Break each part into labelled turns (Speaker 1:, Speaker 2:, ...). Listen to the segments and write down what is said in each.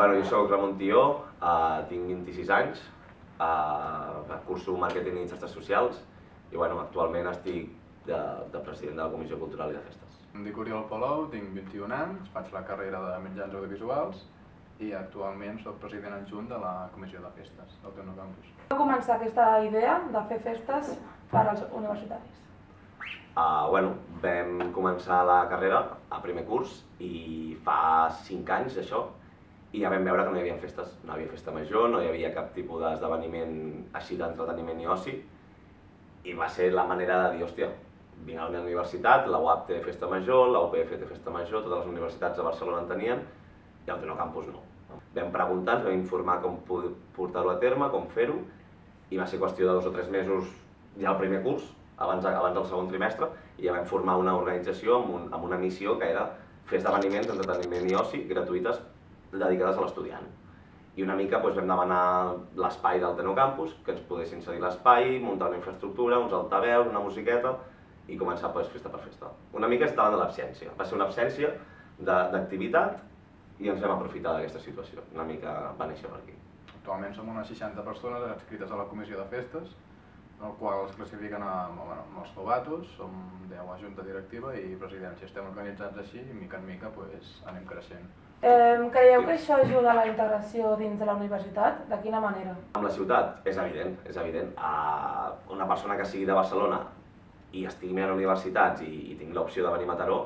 Speaker 1: Bueno, jo soc Ramon Tió, tinc 26 anys, curso Màrqueting i Xarxes Socials i actualment estic de president de la Comissió Cultural i de Festes.
Speaker 2: Em dic Oriol Palou, tinc 21 anys, faig la carrera de mitjans audiovisuals i actualment soc president adjunt de la Comissió de Festes del Tecnocampus.
Speaker 3: Com va començar aquesta idea de fer festes per als universitaris?
Speaker 1: Vam començar la carrera a primer curs i fa 5 anys d'això i ja vam veure que no hi havia festes. No hi havia festa major, no hi havia cap tipus d'esdeveniment així d'entreteniment i oci i va ser la manera de dir, hòstia, vinc a la universitat, la UAP té festa major, la UPF té festa major, totes les universitats a Barcelona en tenien i el Tecnocampus no. Vam preguntar, ens vam informar com portar-ho a terme, com fer-ho i va ser qüestió de 2 o 3 mesos ja al primer curs, abans del segon trimestre, i ja vam formar una organització amb una missió que era fer esdeveniments d'entreteniment i oci gratuïtes dedicades a l'estudiant. I una mica vam demanar l'espai del Tecnocampus, que ens poguessin cedir l'espai, muntar una infraestructura, uns altaveus, una musiqueta i començar festa per festa. Una mica és davant de l'absència. Va ser una absència d'activitat i ens vam aprofitar d'aquesta situació. Una mica va néixer per aquí.
Speaker 2: Actualment som unes 60 persones adscrites a la Comissió de Festes, en el qual es classifiquen amb els novatos, som 10 a junta directiva i presidència. Estem organitzats així i mica en mica anem creixent.
Speaker 3: Creieu que això ajuda a la integració dins de la universitat? De quina manera?
Speaker 1: Amb la ciutat, és evident, és evident. Una persona que sigui de Barcelona i estigui mirant universitats i tingui l'opció de venir a Mataró,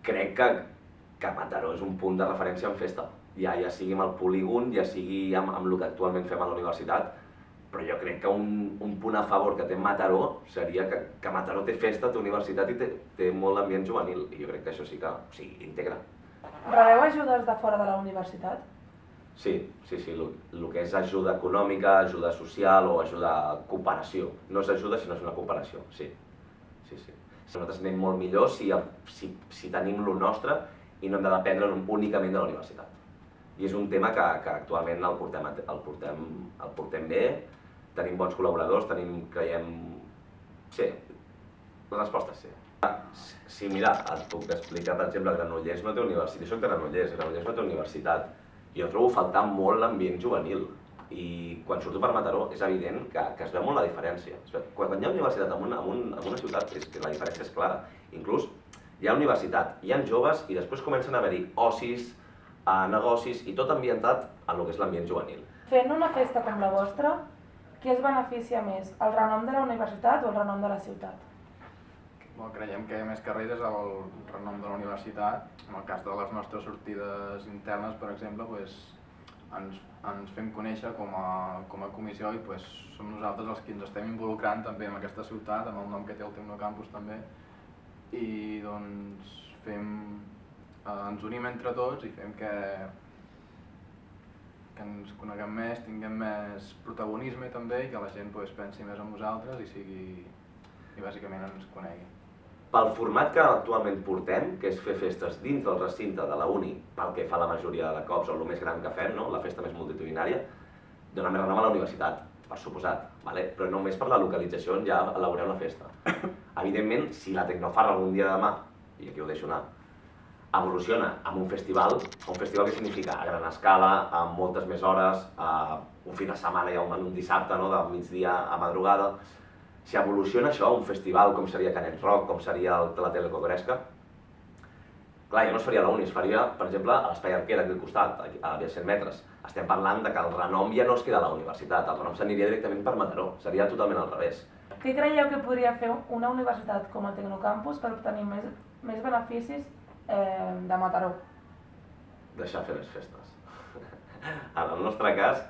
Speaker 1: crec que Mataró és un punt de referència en festa. Ja sigui amb el polígon, ja sigui amb el que actualment fem a la universitat, però jo crec que un punt a favor que té Mataró seria que Mataró té festa, té universitat i té molt d'ambient juvenil, i jo crec que això sí que integra.
Speaker 3: Rebeu ajudes de fora de la universitat?
Speaker 1: Sí, el que és ajuda econòmica, ajuda social o ajuda cooperació. No és ajuda, sinó és una cooperació, sí. Nosaltres anem molt millor si tenim lo nostre i no hem de dependre únicament de la universitat. I és un tema que actualment el portem bé, tenim bons col·laboradors, creiem... Sí, la resposta és sí. Sí, mira, et puc explicar, per exemple, Granollers no té universitat. Jo soc de Granollers no té universitat. Jo trobo faltar molt l'ambient juvenil. I quan surto per Mataró és evident que es veu molt la diferència. Quan hi ha universitat en una ciutat, la diferència és clara. Inclús hi ha universitat, hi ha joves i després comencen a haver-hi ocis, negocis i tot ambientat en el que és l'ambient juvenil.
Speaker 3: Fent una festa com la vostra, qui es beneficia més? El renom de la universitat o el renom de la ciutat?
Speaker 2: Creiem que més que res és el renom de la universitat. En el cas de les nostres sortides internes, per exemple, ens fem conèixer com a comissió i som nosaltres els que ens estem involucrant també en aquesta ciutat, amb el nom que té el Tecnocampus també, i doncs ens unim entre tots i fem que ens coneguem més, tinguem més protagonisme també i que la gent pensi més en nosaltres i bàsicament ens conegui.
Speaker 1: Pel format que actualment portem, que és fer festes dins del recinte de la uni, pel que fa la majoria de cops, o el més gran que fem, la festa més multitudinària, dona més renom a la universitat, per suposat, però només per la localització on ja elaborem la festa. Evidentment, si la Tecnofarra algun dia de demà, i aquí ho deixo anar, evoluciona amb un festival que significa a gran escala, amb moltes més hores, un fin de setmana i un dissabte, de migdia a madrugada. Si evoluciona això a un festival com seria Canet Rock, com seria la Tele Cocoresca, clar, ja no es faria a la uni, es faria, per exemple, a l'Espai Arquer aquí al costat, a 100 metres. Estem parlant que el renom ja no es queda a la universitat, el renom s'aniria directament per Mataró, seria totalment al revés.
Speaker 3: Què creieu que podria fer una universitat com el Tecnocampus per obtenir més beneficis de Mataró?
Speaker 1: Deixar fer les festes. En el nostre cas,